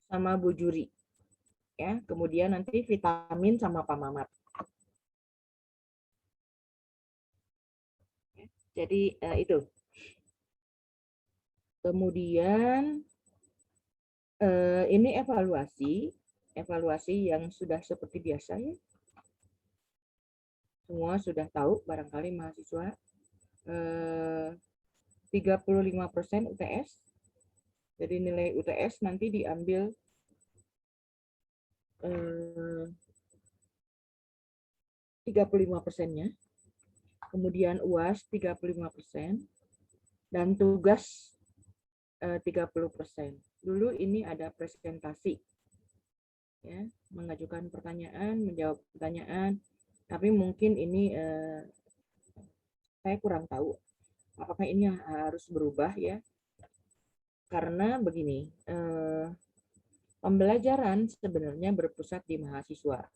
sama Bu Juri ya. Kemudian nanti vitamin sama Pak Mamat. Jadi itu. Kemudian ini evaluasi yang sudah seperti biasa ya. Semua sudah tahu barangkali mahasiswa 35% UTS. Jadi nilai UTS nanti diambil 35%-nya. Kemudian UAS 35% dan tugas 30%. Dulu ini ada presentasi ya, mengajukan pertanyaan, menjawab pertanyaan, tapi mungkin ini saya kurang tahu apakah ini harus berubah ya, karena begini, pembelajaran sebenarnya berpusat di mahasiswa.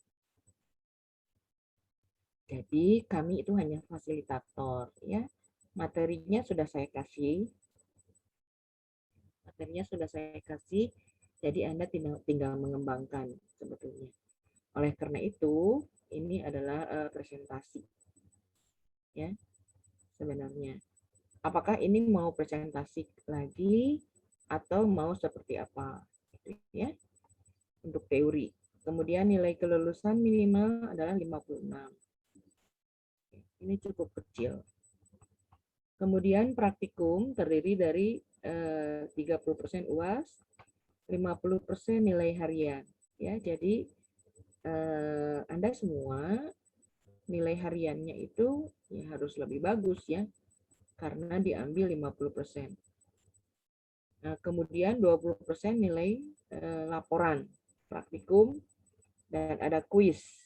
Jadi kami itu hanya fasilitator ya. Materinya sudah saya kasih. Jadi Anda tinggal mengembangkan sebetulnya. Oleh karena itu, ini adalah presentasi ya sebenarnya. Apakah ini mau presentasi lagi atau mau seperti apa gitu ya untuk teori. Kemudian nilai kelulusan minimal adalah 56. Ini cukup kecil. Kemudian praktikum terdiri dari 30% UAS, 50% nilai harian. Ya, jadi Anda semua nilai hariannya itu ya harus lebih bagus ya, karena diambil 50%. Nah, kemudian 20% nilai laporan praktikum dan ada kuis.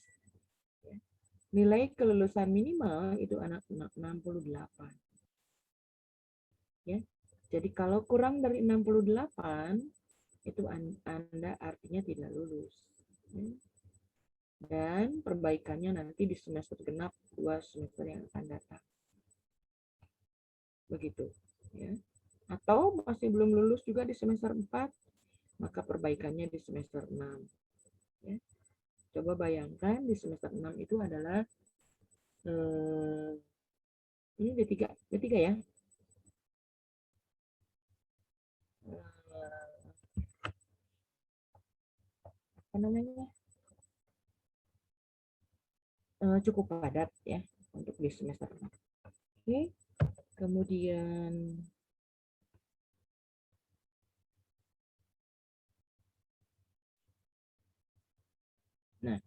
Nilai kelulusan minimal itu anak 68. Ya. Jadi kalau kurang dari 68 itu Anda artinya tidak lulus. Dan perbaikannya nanti di semester genap 2 semester yang akan datang. Begitu. Ya. Atau masih belum lulus juga di semester 4, maka perbaikannya di semester 6. Ya. Coba bayangkan di semester 6 itu adalah ini D3 ya. Apa namanya? Cukup padat ya untuk di semester 6. Oke. Kemudian nah,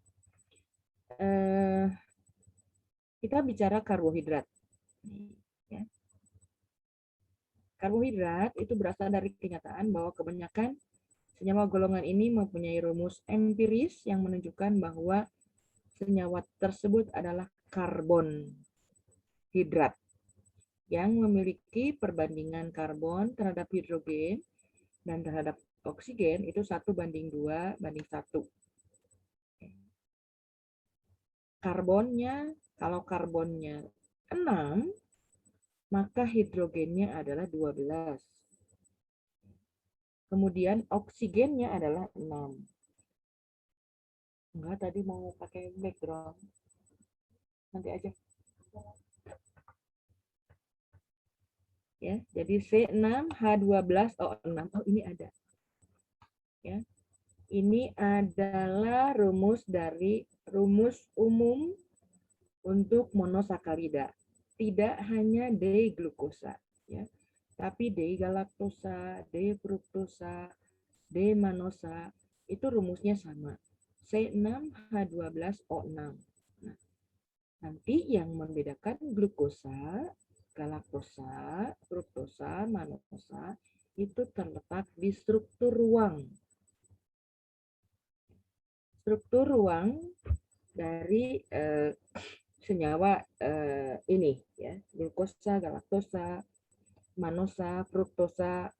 kita bicara karbohidrat. Ya. Karbohidrat itu berasal dari kenyataan bahwa kebanyakan senyawa golongan ini mempunyai rumus empiris yang menunjukkan bahwa senyawa tersebut adalah karbon hidrat yang memiliki perbandingan karbon terhadap hidrogen dan terhadap oksigen itu 1:2:1. Kalau karbonnya 6, maka hidrogennya adalah 12. Kemudian oksigennya adalah 6. Enggak, tadi mau pakai background. Nanti aja. Ya, jadi C6H12O6. Oh, ini ada. Ya. Ini adalah rumus umum untuk monosakarida. Tidak hanya D-glukosa, ya, tapi D-galaktosa, D-fruktosa, D-manosa, itu rumusnya sama. C6H12O6. Nah, nanti yang membedakan glukosa, galaktosa, fruktosa, manosa itu terletak di struktur ruang. Struktur ruang dari senyawa ini ya, glukosa, galaktosa, manosa, fruktosa.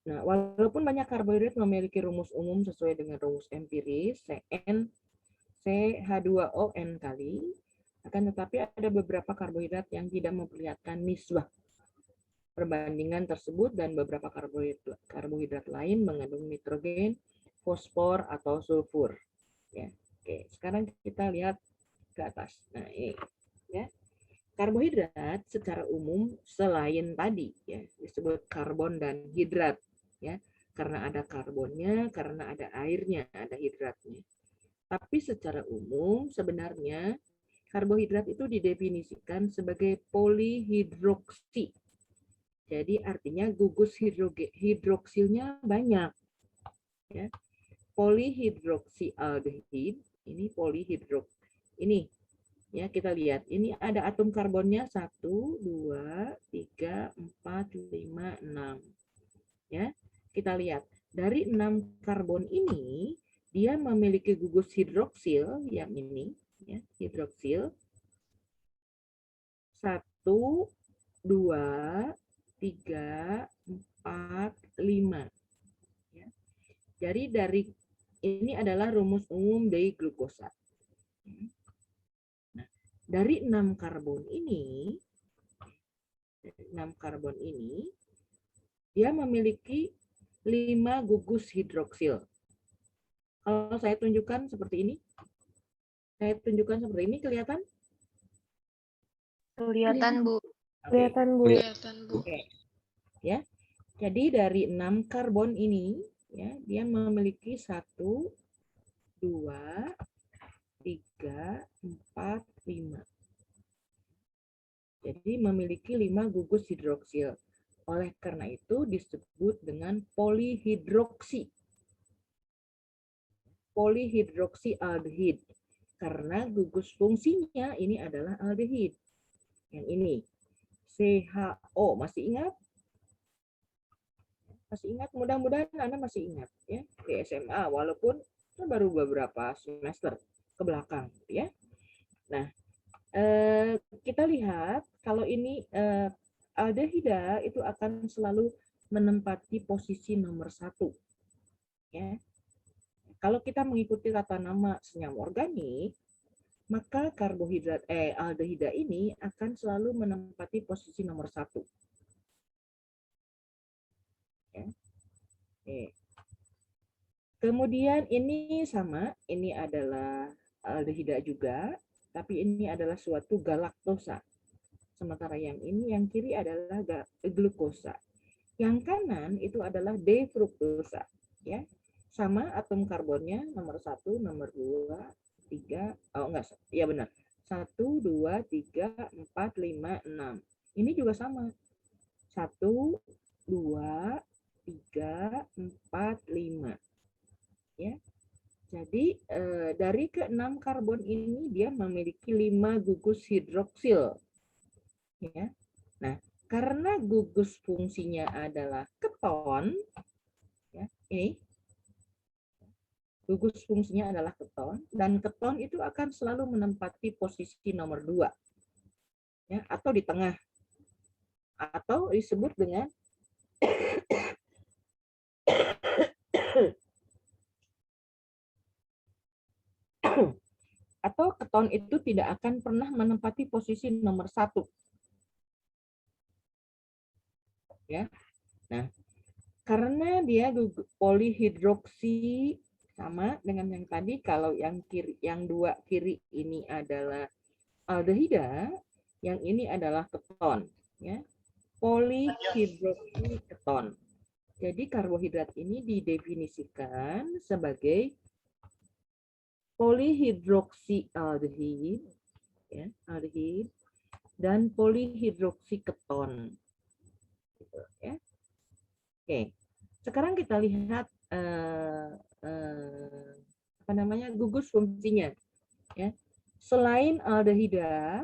Nah, walaupun banyak karbohidrat memiliki rumus umum sesuai dengan rumus empiris CN CH2ON kali, Akan tetapi ada beberapa karbohidrat yang tidak memperlihatkan nisbah perbandingan tersebut dan beberapa karbohidrat lain mengandung nitrogen, fosfor atau sulfur. Ya, oke. Sekarang kita lihat ke atas. Nah, ini ya. Karbohidrat secara umum selain tadi ya disebut karbon dan hidrat ya. Karena ada karbonnya, karena ada airnya, ada hidratnya. Tapi secara umum sebenarnya karbohidrat itu didefinisikan sebagai polihidroksi. Jadi artinya gugus hidroksilnya banyak. Ya. Polihidroksialdehid, ini polihidrok. Ini ya kita lihat, ini ada atom karbonnya 1, 2, 3, 4, 5, 6. Ya, kita lihat dari 6 karbon ini dia memiliki gugus hidroksil yang ini, ya, hidroksil 1, 2, 3, 4, 5. Ya. Jadi dari ini adalah rumus umum dari glukosa. Nah, dari 6 karbon ini, dia memiliki 5 gugus hidroksil. Kalau saya tunjukkan seperti ini, kelihatan? Kelihatan, Bu. Kelihatan, Bu. Kelihatan, Bu. Oke. Ya. Jadi dari 6 karbon ini, ya, dia memiliki 1, 2, 3, 4, 5. Jadi memiliki 5 gugus hidroksil. Oleh karena itu disebut dengan polihidroksi. Polihidroksialdehid. Karena gugus fungsinya ini adalah aldehid. Yang ini. CHO. Masih ingat? Masih ingat? Mudah-mudahan Anda masih ingat ya di SMA walaupun baru beberapa semester ke belakang ya. Nah, kita lihat kalau ini aldehida itu akan selalu menempati posisi nomor 1. Ya. Kalau kita mengikuti tata nama senyawa organik, maka karbohidrat aldehida ini akan selalu menempati posisi nomor 1. Ya. Kemudian ini sama, ini adalah aldehida juga, tapi ini adalah suatu galaktosa. Sementara yang ini, yang kiri adalah glukosa. Yang kanan itu adalah defruktosa. Ya. Sama atom karbonnya nomor 1, nomor 2, 3, oh enggak, iya benar. 1, 2, 3, 4, 5, 6. Ini juga sama. 1, 2, 3, 4, 5. Ya. Jadi dari ke-6 karbon ini dia memiliki 5 gugus hidroksil. Ya. Nah, karena gugus fungsinya adalah keton, ya, ini gugus fungsinya adalah keton, dan keton itu akan selalu menempati posisi nomor 2, ya, atau di tengah, atau disebut dengan atau keton itu tidak akan pernah menempati posisi nomor 1. Ya. Nah, karena dia polihidroksi sama dengan yang tadi, kalau yang kiri, yang 2 kiri ini adalah aldehida, yang ini adalah keton, ya. Polihidroksi keton. Jadi karbohidrat ini didefinisikan sebagai polihidroksialdehid, ya, aldehid, dan polihidroksi keton. Gitu, ya. Oke, sekarang kita lihat gugus fungsinya. Ya. Selain aldehida,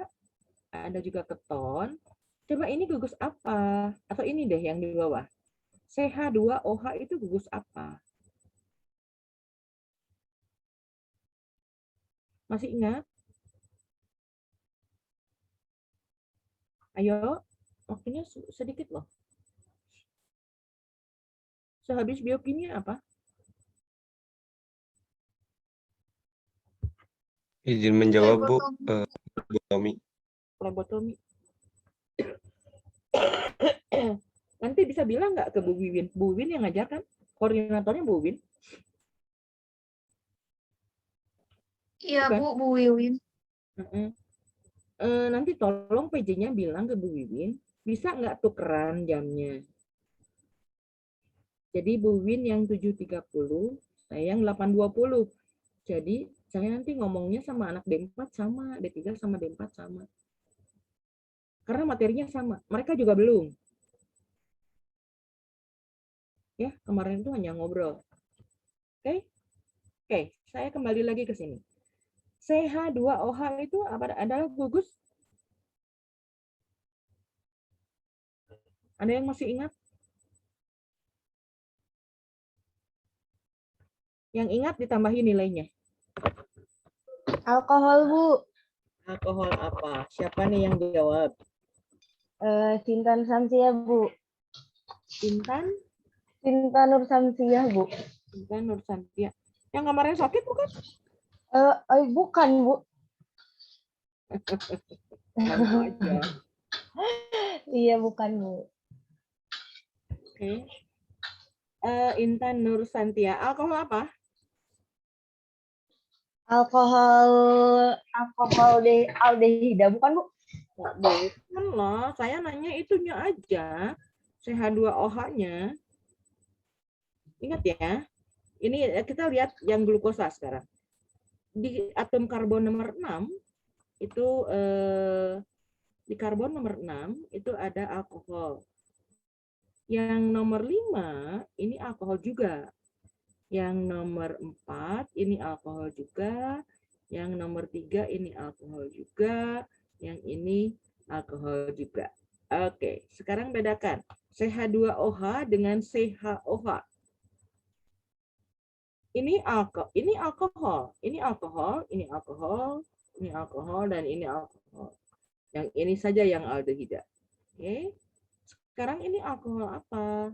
ada juga keton. Coba ini gugus apa? Atau ini deh yang di bawah. CH2OH itu gugus apa? Masih ingat? Ayo, waktunya sedikit loh. Sehabis biokimia apa? Izin menjawab, Bu. Botomi. Flebotomi. Nanti bisa bilang nggak ke Bu Wiwin? Bu Wiwin yang ngajar kan? Koordinatornya Bu Wiwin. Iya, Bukan? Bu Wiwin. Nanti tolong PJ-nya bilang ke Bu Wiwin, bisa nggak tukeran jamnya? Jadi Bu Wiwin yang 7.30, saya yang 8.20. Jadi saya nanti ngomongnya sama anak D4 sama, D3 sama D4 sama. Karena materinya sama. Mereka juga belum. Ya, kemarin itu hanya ngobrol. Oke? Oke, saya kembali lagi ke sini. CH2OH itu adalah gugus. Ada yang masih ingat? Yang ingat ditambahin nilainya. Alkohol, Bu. Alkohol apa? Siapa nih yang jawab? Sinta Nursamsiah, Bu. Intan? Sinta Nursamsiah, Bu. Intan Nursantia. Yang kemarin sakit bukan? Bukan, Bu. Langsung aja. Iya, bukan, Bu. Oke. Intan Nursantia. Alkohol apa? Aldehida, bukan, Bu? Bukan loh. Saya nanya itunya aja. CH2OH-nya. Ingat ya. Ini kita lihat yang glukosa sekarang. Di atom karbon nomor 6 itu di karbon nomor 6 itu ada alkohol. Yang nomor 5 ini alkohol juga. Yang nomor 4 ini alkohol juga. Yang nomor 3 ini alkohol juga. Yang ini alkohol juga. Oke, sekarang bedakan CH2OH dengan CHOH. Ini alkohol, ini alkohol, ini alkohol, ini alkohol, ini alkohol, dan ini alkohol. Yang ini saja yang aldehida. Oke. Sekarang ini alkohol apa?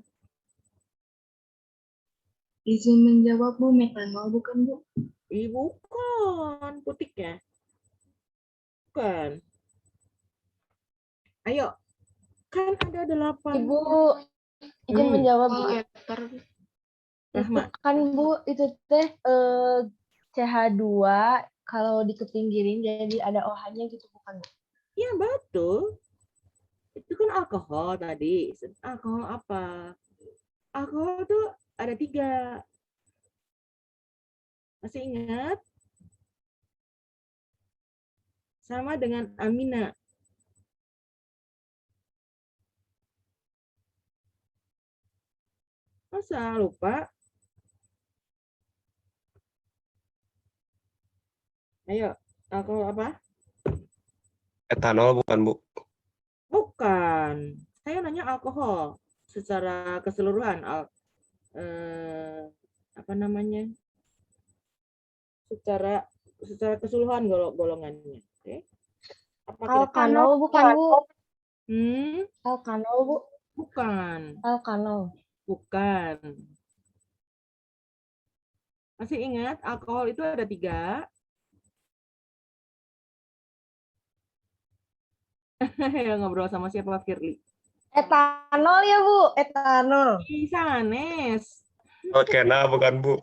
Izin menjawab, Bu. Metanol, bukan, Bu? Bukan, putih ya. Bukan. Ayo. Kan ada 8. Ibu, izin menjawab, Bu. Eter. Rahma. Itu kan, Bu, itu teh CH2 kalau dikepinggirin jadi ada OH-nya gitu, bukan, Bu? Iya, betul. Itu kan alkohol tadi. Alkohol apa? Alkohol tuh ada 3. Masih ingat? Sama dengan amina. Masa lupa? Ayo, alkohol apa? Etanol bukan, Bu? Bukan. Saya nanya alkohol secara keseluruhan. Apa namanya? Secara keseluruhan golongannya. Oke. Apa Alkanol, bukan, Bu? Alkanol, Bu? Bukan. Alkanol. Bukan. Masih ingat alkohol itu ada 3? Yang ngobrol sama siapa, Firly? Etanol ya, Bu? Etanol. Sanes. Alkena bukan, Bu?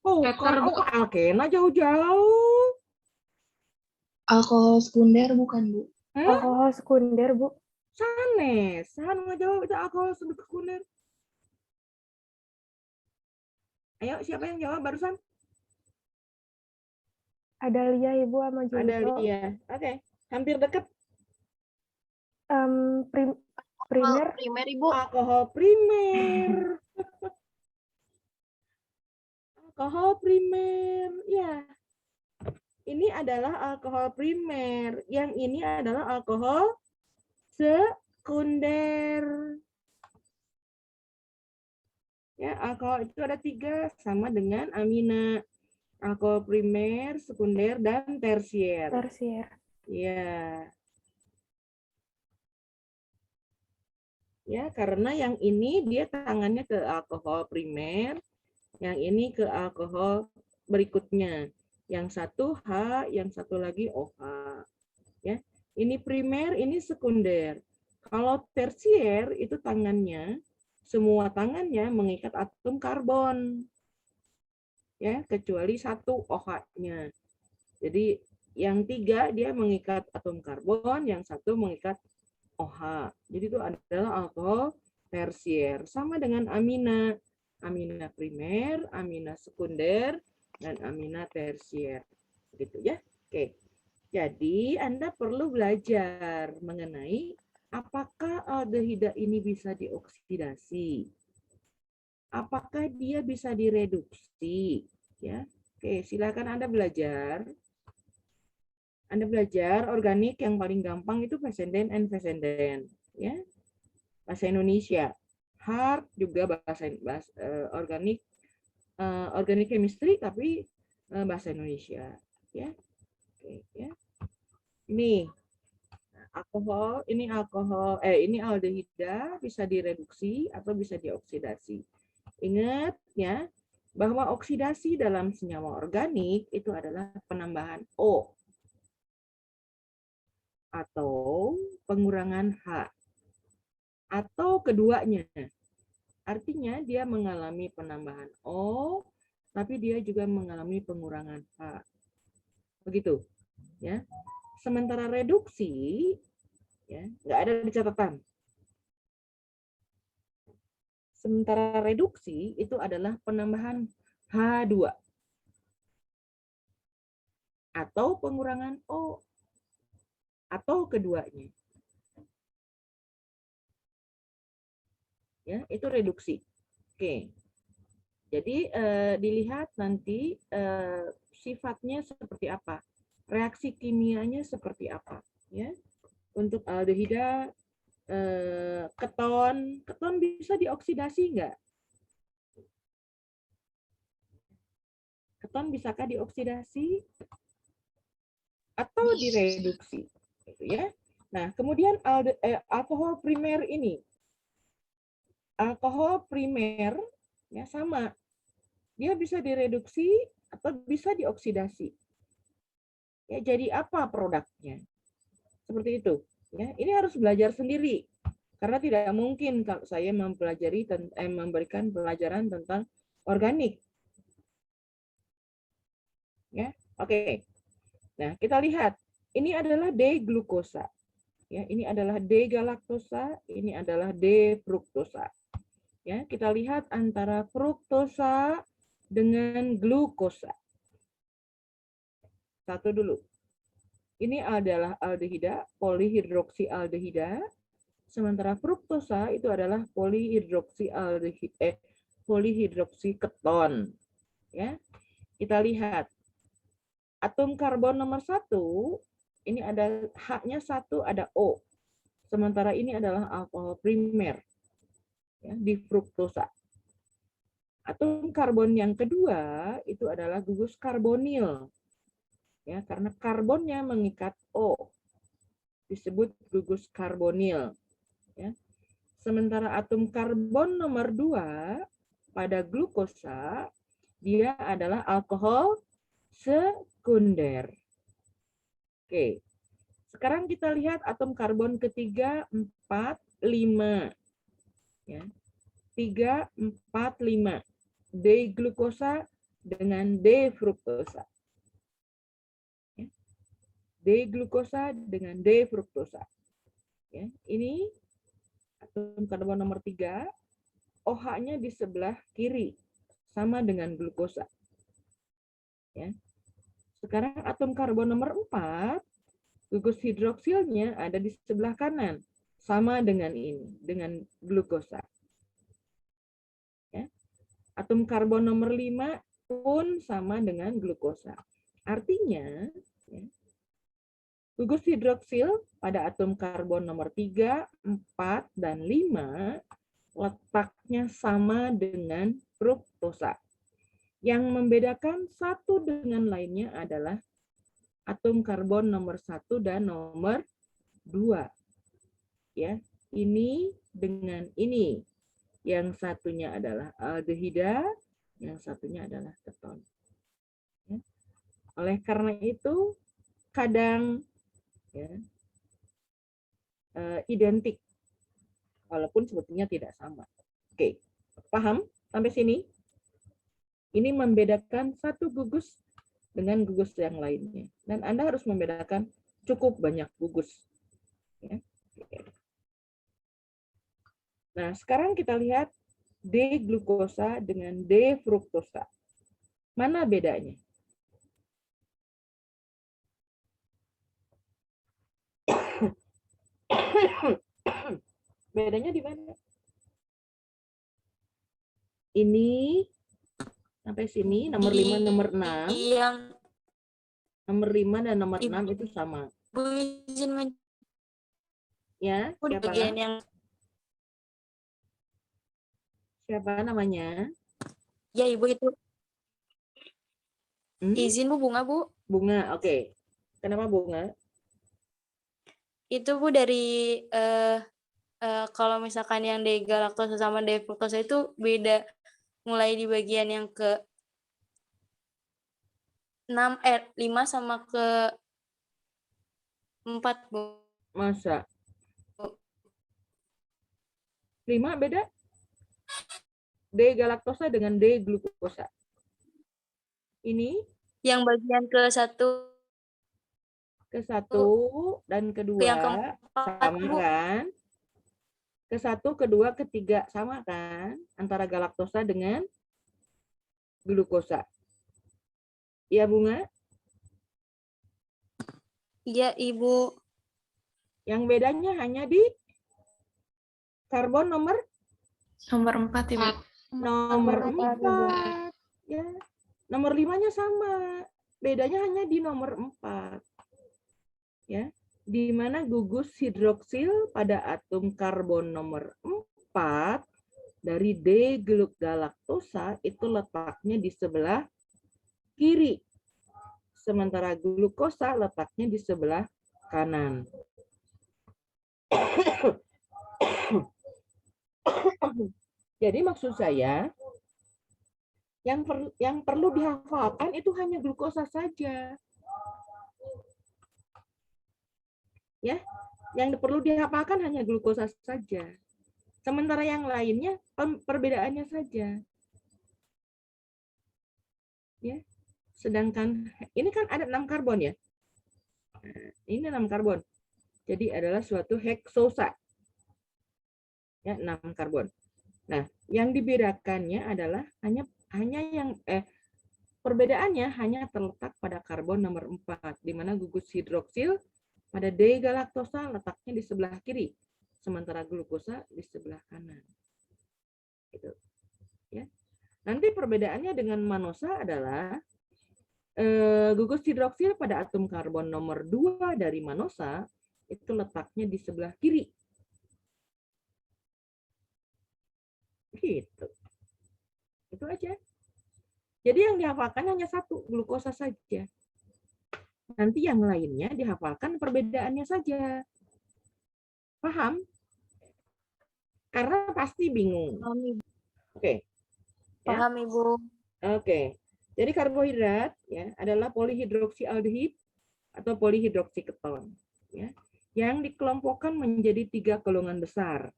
Bukan. Alkena jauh-jauh. Alkohol sekunder, bukan, Bu? Alkohol sekunder, Bu. Sanes. Sahan nggak jawab itu alkohol sekunder. Ayo, siapa yang jawab barusan? Adalia, Ibu, sama Julito. Adalia. Oke. Hampir dekat. Primer. Primer, Ibu. Alkohol primer. Alkohol primer. Ya. Ini adalah alkohol primer. Yang ini adalah alkohol sekunder. Ya, alkohol itu ada 3 sama dengan amina. Alkohol primer, sekunder, dan tersier. Ya. Ya, karena yang ini dia tangannya ke alkohol primer, yang ini ke alkohol berikutnya. Yang satu H, yang satu lagi OH. Ya, Ini primer, ini sekunder. Kalau tersier itu tangannya, semua tangannya mengikat atom karbon. Ya, kecuali satu OH-nya. Jadi yang 3 dia mengikat atom karbon, yang 1 mengikat OH. Jadi itu adalah alkohol tersier. Sama dengan amina. Amina primer, amina sekunder, dan amina tersier. Gitu ya. Oke. Jadi Anda perlu belajar mengenai apakah aldehida ini bisa dioksidasi. Apakah dia bisa direduksi? Ya. Oke, silakan Anda belajar. Anda belajar organik yang paling gampang itu Fessenden and Fessenden, ya. Bahasa Indonesia. Hard juga bahasa organik organic chemistry tapi bahasa Indonesia, ya. Oke, ya. Ini ini aldehida bisa direduksi atau bisa dioksidasi. Ingat ya, bahwa oksidasi dalam senyawa organik itu adalah penambahan O atau pengurangan H atau keduanya. Artinya dia mengalami penambahan O tapi dia juga mengalami pengurangan H. Begitu, ya. Sementara reduksi ya, nggak ada di catatan. Sementara reduksi itu adalah penambahan H2 atau pengurangan O atau keduanya. Ya, itu reduksi. Oke. Jadi dilihat nanti sifatnya seperti apa, reaksi kimianya seperti apa, ya. Untuk aldehida keton bisa dioksidasi enggak? Keton bisakah dioksidasi atau direduksi? Gitu ya. Nah, kemudian alkohol primer ini. Alkohol primer ya sama. Dia bisa direduksi atau bisa dioksidasi. Ya, jadi apa produknya? Seperti itu. Ya, ini harus belajar sendiri. Karena tidak mungkin kalau saya memberikan pelajaran tentang organik. Ya, oke. Nah, kita lihat. Ini adalah D-glukosa. Ya, ini adalah D-galaktosa, ini adalah D-fruktosa. Ya, kita lihat antara fruktosa dengan glukosa. Satu dulu. Ini adalah aldehida, polihidroksialdehida. Sementara fruktosa itu adalah polihidroksiketon. Ya, kita lihat atom karbon nomor 1 ini ada H-nya 1, ada O. Sementara ini adalah alkohol primer ya, di fruktosa. Atom karbon yang kedua itu adalah gugus karbonil. Ya, karena karbonnya mengikat O. Disebut gugus karbonil. Ya. Sementara atom karbon nomor 2 pada glukosa, dia adalah alkohol sekunder. Oke. Sekarang kita lihat atom karbon ketiga, 4, 5. Ya. 3, 4, 5. D-glukosa dengan D-fruktosa. Ya. D-glukosa dengan D-fruktosa. Ya. Ini atom karbon nomor 3, OH-nya di sebelah kiri, sama dengan glukosa. Ya. Sekarang atom karbon nomor 4, gugus hidroksilnya ada di sebelah kanan, sama dengan ini, dengan glukosa. Ya. Atom karbon nomor 5 pun sama dengan glukosa. Artinya, ya, gugus hidroksil pada atom karbon nomor 3, 4, dan 5 letaknya sama dengan fruktosa. Yang membedakan satu dengan lainnya adalah atom karbon nomor 1 dan nomor 2. Ya, ini dengan ini. Yang satunya adalah aldehida, yang satunya adalah keton. Ya. Oleh karena itu, kadang ya, identik, walaupun sebetulnya tidak sama. Oke, paham sampai sini? Ini membedakan satu gugus dengan gugus yang lainnya. Dan Anda harus membedakan cukup banyak gugus. Ya. Nah, sekarang kita lihat D-glukosa dengan D-fruktosa. Mana bedanya? Bedanya di mana? Ini sampai sini nomor 5, nomor 6. Yang Nomor 5 dan nomor 6 itu sama. Bu izin Ya, siapa? bagian yang Siapa namanya? ya Ibu itu Hmm? izin Bu Bunga Bu. Bunga, oke. Kenapa Bunga? Itu Bu dari kalau misalkan yang D-galaktosa sama D-fruktosa itu beda mulai di bagian yang ke 5 sama ke 4 Bu. Masa? 5 beda? D-galaktosa dengan D-glukosa. Ini Yang bagian ke 1 ke 1 dan ke 2 yang keempat sama Bu. kan? Ke 1, ke 2, ke 3 sama kan? Antara galaktosa dengan glukosa. Iya Bunga? Iya Ibu. Yang bedanya hanya di karbon nomor Nomor 4, Ibu. nomor 4, 4. Ya. Nomor 5-nya sama. Bedanya hanya di nomor 4. Ya. Di mana gugus hidroksil pada atom karbon nomor 4 dari D-galaktosa itu letaknya di sebelah kiri. Sementara glukosa letaknya di sebelah kanan. Jadi maksud saya, yang perlu dihafalkan itu hanya glukosa saja. Ya, yang perlu dihafalkan hanya glukosa saja. Sementara yang lainnya perbedaannya saja. Ya. Sedangkan ini kan ada 6 karbon ya. Nah, ini 6 karbon. Jadi adalah suatu heksosa. Ya, 6 karbon. Nah, yang dibedakannya adalah hanya yang perbedaannya hanya terletak pada karbon nomor 4 di mana gugus hidroksil pada D-galaktosa letaknya di sebelah kiri, sementara glukosa di sebelah kanan. Gitu. Ya. Nanti perbedaannya dengan manosa adalah gugus hidroksil pada atom karbon nomor 2 dari manosa itu letaknya di sebelah kiri. Gitu. Itu aja. Jadi yang dihafalkan hanya satu, glukosa saja. Nanti yang lainnya dihafalkan perbedaannya saja. Paham? Karena pasti bingung. Paham Ibu. Oke. Ya. Paham Ibu. Oke. Jadi karbohidrat ya adalah polihidroksialdehid atau polihidroksiketon ya, yang dikelompokkan menjadi 3 golongan besar.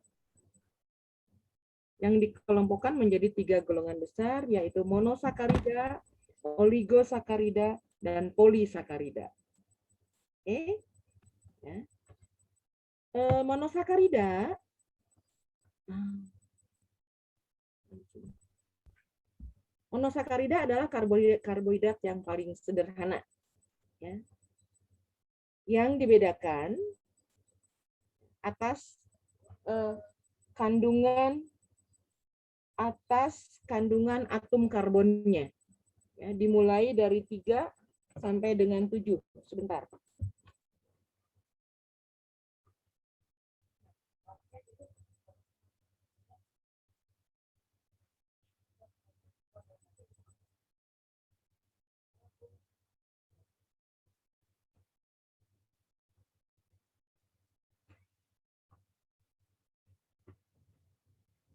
Yang dikelompokkan menjadi 3 golongan besar yaitu monosakarida, oligosakarida, dan polisakarida. Oke. Ya. Monosakarida monosakarida adalah karbohidrat yang paling sederhana. Ya. Yang dibedakan atas kandungan atom karbonnya. Ya, dimulai dari 3 sampai dengan 7. Sebentar.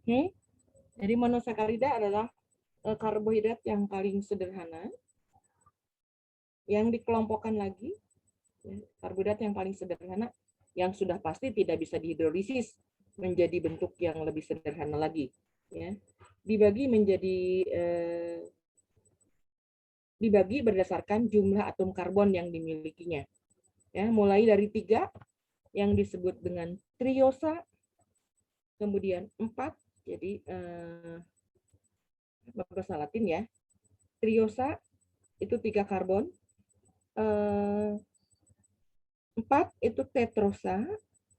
Oke. Jadi monosakarida adalah karbohidrat yang paling sederhana. Yang dikelompokkan lagi, ya, karbohidrat yang paling sederhana yang sudah pasti tidak bisa dihidrolisis menjadi bentuk yang lebih sederhana lagi. Ya. Dibagi berdasarkan jumlah atom karbon yang dimilikinya. Ya, mulai dari 3 yang disebut dengan triosa, kemudian 4, jadi bahasa Latin ya. Triosa itu 3 karbon, 4 itu tetrosa,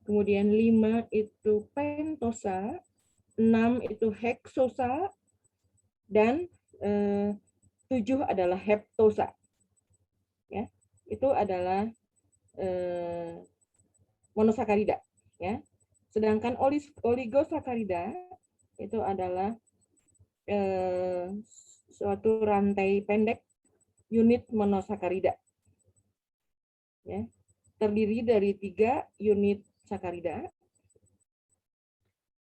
kemudian 5 itu pentosa, 6 itu heksosa, dan 7 adalah heptosa. Ya, itu adalah monosakarida. Ya. Sedangkan oligosakarida itu adalah suatu rantai pendek unit monosakarida. Ya. Terdiri dari 3 unit sakarida,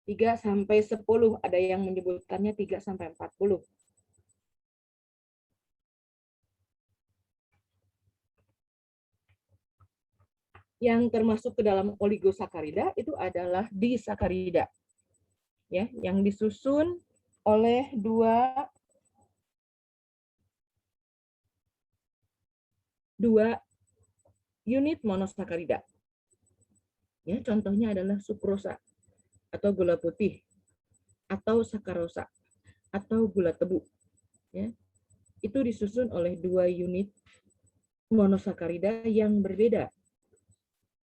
3 sampai 10, ada yang menyebutkannya 3 sampai 40. Yang termasuk ke dalam oligosakarida itu adalah disakarida. Ya, yang disusun oleh 2 unit monosakarida. Ya, contohnya adalah sukrosa atau gula putih, atau sakarosa atau gula tebu. Ya, itu disusun oleh 2 unit monosakarida yang berbeda.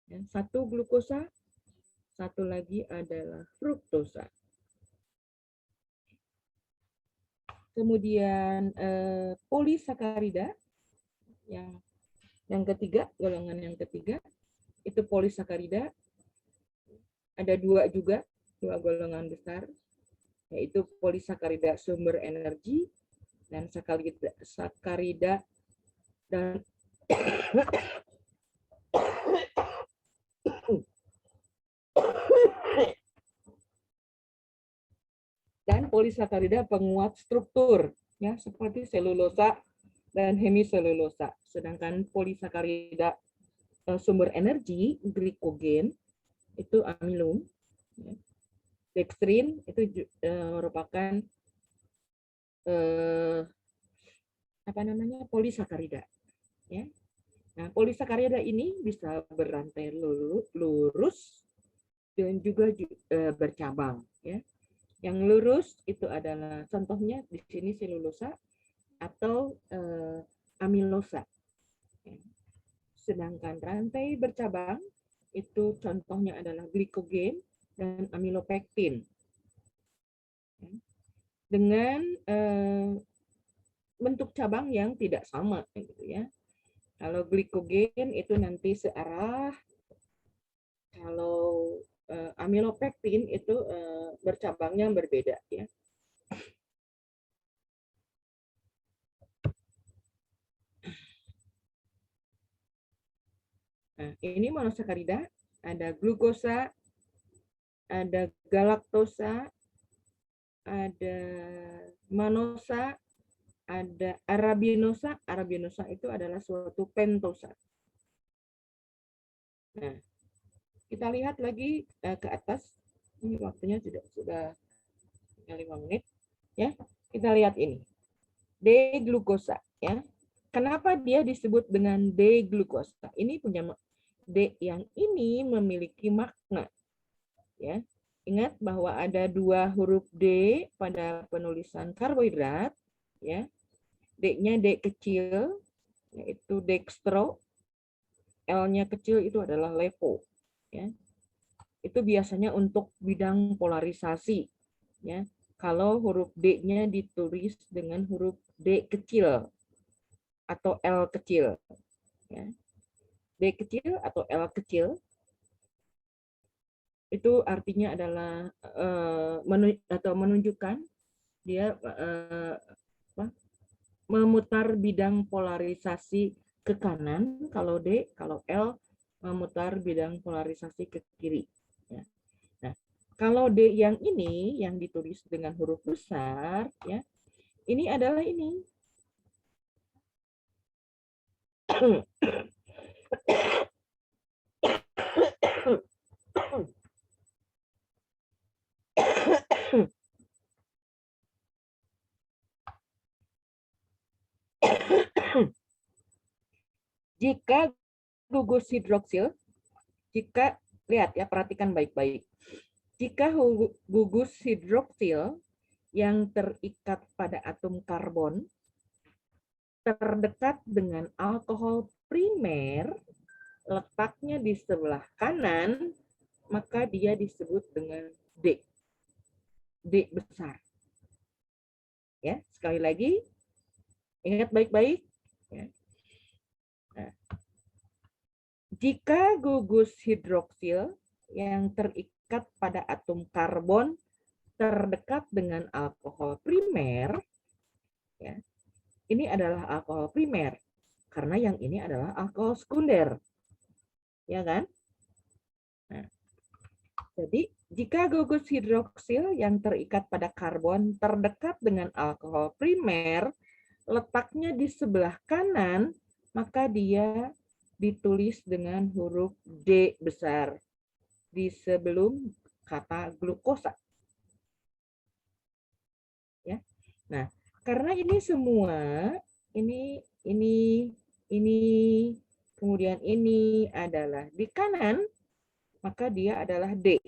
Ya, satu glukosa, satu lagi adalah fruktosa. Kemudian polisakarida yang ketiga, golongan yang ketiga itu polisakarida. Ada 2 juga, 2 golongan besar, yaitu polisakarida sumber energi dan sakarida dan polisakarida penguat struktur, ya, seperti selulosa dan hemiselulosa. Sedangkan polisakarida sumber energi, glikogen, itu amilum. Ya. Dextrin itu merupakan polisakarida. Ya. Nah, polisakarida ini bisa berantai lurus dan juga bercabang. Ya. Yang lurus itu adalah contohnya di sini selulosa atau amilosa. Ya. Sedangkan rantai bercabang itu contohnya adalah glikogen dan amilopektin. Ya. Dengan bentuk cabang yang tidak sama, gitu ya. Kalau glikogen itu nanti searah, kalau amilopektin itu bercabangnya berbeda, ya. Nah, ini monosakarida, ada glukosa, ada galaktosa, ada manosa, ada arabinosa. Arabinosa itu adalah suatu pentosa. Nah, kita lihat lagi ke atas. Ini waktunya sudah 5 menit. Ya, kita lihat ini. D-glukosa, ya. Kenapa dia disebut dengan D-glukosa? Ini punya D yang ini memiliki makna. Ya. Ingat bahwa ada 2 huruf D pada penulisan karbohidrat, ya. D-nya D kecil, yaitu dextro. L-nya kecil itu adalah levo. Ya. Itu biasanya untuk bidang polarisasi. Ya. Kalau huruf D-nya ditulis dengan huruf D kecil atau L kecil. Ya. D kecil atau L kecil itu artinya adalah menunjukkan dia memutar bidang polarisasi ke kanan kalau D, kalau L memutar bidang polarisasi ke kiri. Ya. Nah, kalau D yang ini yang ditulis dengan huruf besar, ya, ini adalah ini. Jika gugus hidroksil, lihat ya, perhatikan baik-baik. Jika gugus hidroksil yang terikat pada atom karbon terdekat dengan alkohol primer, letaknya di sebelah kanan, maka dia disebut dengan D. D besar. Ya, sekali lagi, ingat baik-baik. Ya. Nah, jika gugus hidroksil yang terikat pada atom karbon terdekat dengan alkohol primer, ya, ini adalah alkohol primer, karena yang ini adalah alkohol sekunder. Ya kan? Nah, jadi, jika gugus hidroksil yang terikat pada karbon terdekat dengan alkohol primer, letaknya di sebelah kanan, maka dia ditulis dengan huruf D besar di sebelum kata glukosa. Ya. Nah, karena ini semua, ini, kemudian ini adalah di kanan, maka dia adalah D.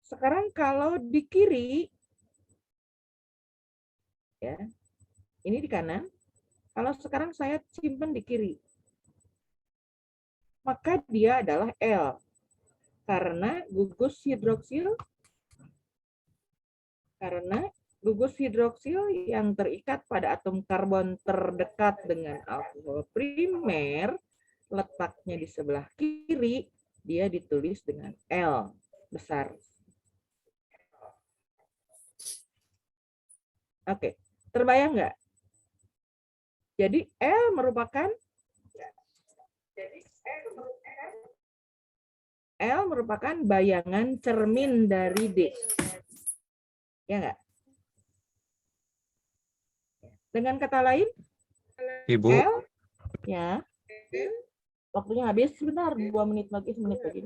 Sekarang kalau di kiri, ya, ini di kanan. Kalau sekarang saya simpan di kiri, maka dia adalah L. Karena gugus hidroksil yang terikat pada atom karbon terdekat dengan alkohol primer, letaknya di sebelah kiri, dia ditulis dengan L besar. Oke, terbayang nggak? Jadi L merupakan bayangan cermin dari D. Ya nggak? Dengan kata lain, Ibu, L, ya. Waktunya habis, sebentar, 2 menit lagi, 1 menit lagi.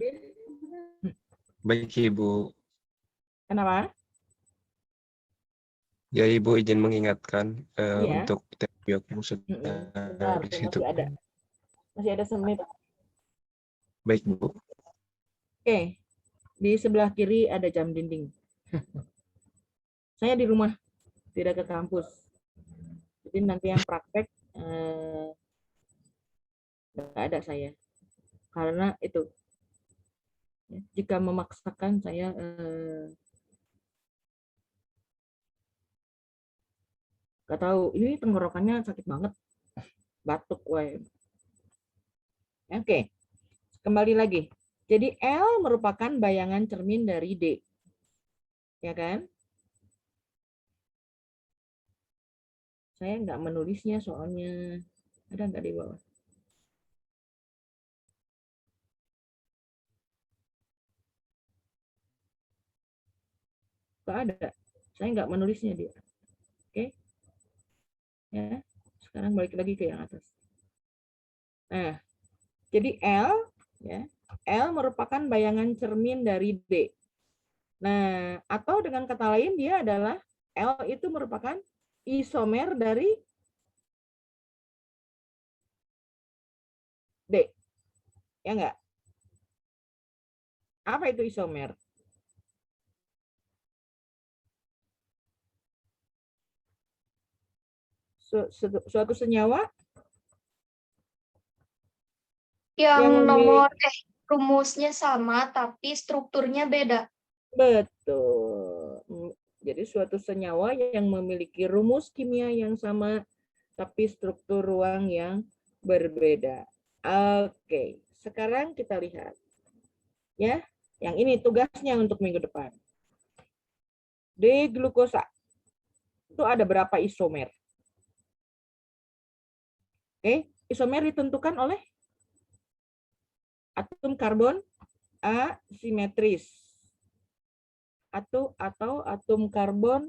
baik Ibu. Kenapa? Ya Ibu izin mengingatkan Iya. untuk tepiyokmu sudah Bentar, habis tuh, itu. masih ada 1 menit. Baik Bu. Oke, di sebelah kiri ada jam dinding. Saya di rumah, tidak ke kampus. Jadi nanti yang praktek nggak ada saya. Karena itu, jika memaksakan saya nggak tahu, ini tenggorokannya sakit banget, batuk, woy. Oke, kembali lagi. Jadi L merupakan bayangan cermin dari D, ya kan? Saya nggak menulisnya soalnya, ada nggak di bawah? Nggak ada, saya nggak menulisnya dia. Oke, ya. Sekarang balik lagi ke yang atas. Nah, jadi L, ya, L merupakan bayangan cermin dari D. Nah, atau dengan kata lain dia adalah L itu merupakan isomer dari D. Ya enggak? Apa itu isomer? Suatu senyawa Yang memiliki- nomor rumusnya sama tapi strukturnya beda. betul. Jadi suatu senyawa yang memiliki rumus kimia yang sama tapi struktur ruang yang berbeda. Oke, sekarang kita lihat. Ya, yang ini tugasnya untuk minggu depan. D-glukosa. Itu ada berapa isomer? Oke, isomer ditentukan oleh atom karbon asimetris atau atom karbon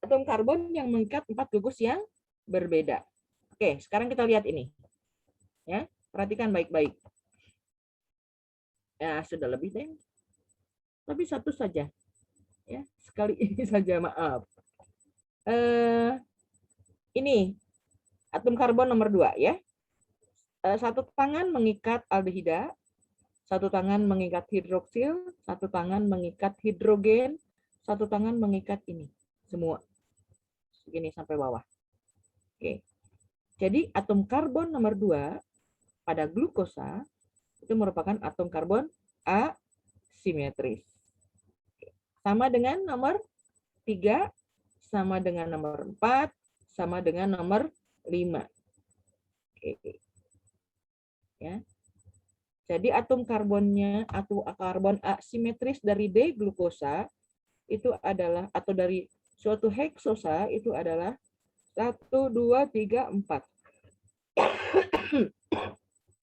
atom karbon yang mengikat 4 gugus yang berbeda. Oke, sekarang kita lihat ini. Ya, perhatikan baik-baik. Ya, sudah lebih deh. tapi satu saja. Ya, sekali ini saja, maaf. Ini atom karbon nomor 2 ya. Satu tangan mengikat aldehida, satu tangan mengikat hidroksil, satu tangan mengikat hidrogen, satu tangan mengikat ini. Semua. Segini sampai bawah. Oke. Jadi atom karbon nomor 2 pada glukosa itu merupakan atom karbon asimetris. Sama dengan nomor 3, sama dengan nomor 4, sama dengan nomor 5. Oke. Ya. Jadi atom karbonnya atau karbon asimetris dari D glukosa itu adalah, atau dari suatu heksosa itu adalah 1, 2, 3, 4.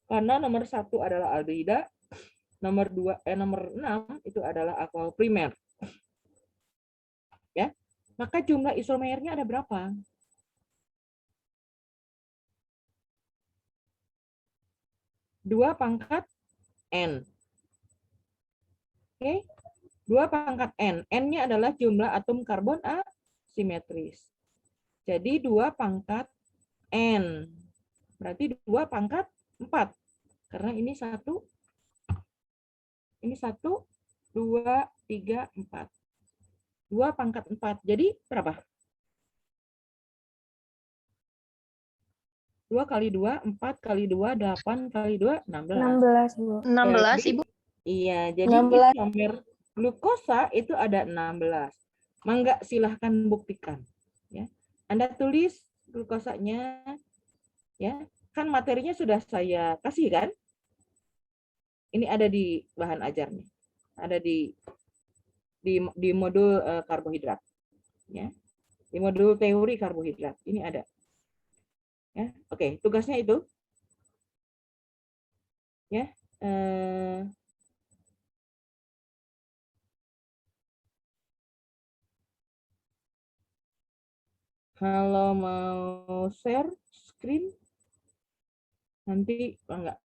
Karena nomor 1 adalah aldehida, nomor 6 itu adalah alkohol primer. Ya. Maka jumlah isomernya ada berapa? Dua pangkat N. Oke. 2 pangkat N. N-nya adalah jumlah atom karbon asimetris. Jadi 2 pangkat N. Berarti 2 pangkat 4. Karena ini 1, 2, 3, 4. 2 pangkat 4. Jadi berapa? 2 kali 2, 4 kali 2, 8 kali 2, 16. 16, Bu. 16, Jadi, Ibu. iya, jadi 16. isomer glukosa itu ada 16. Mangga silahkan buktikan. Ya. Anda tulis glukosanya, ya, kan materinya sudah saya kasih kan? Ini ada di bahan ajarnya, ada di modul karbohidrat, ya, di modul teori karbohidrat. Ini ada. Ya, oke, tugasnya itu, ya. Kalau mau share screen nanti enggak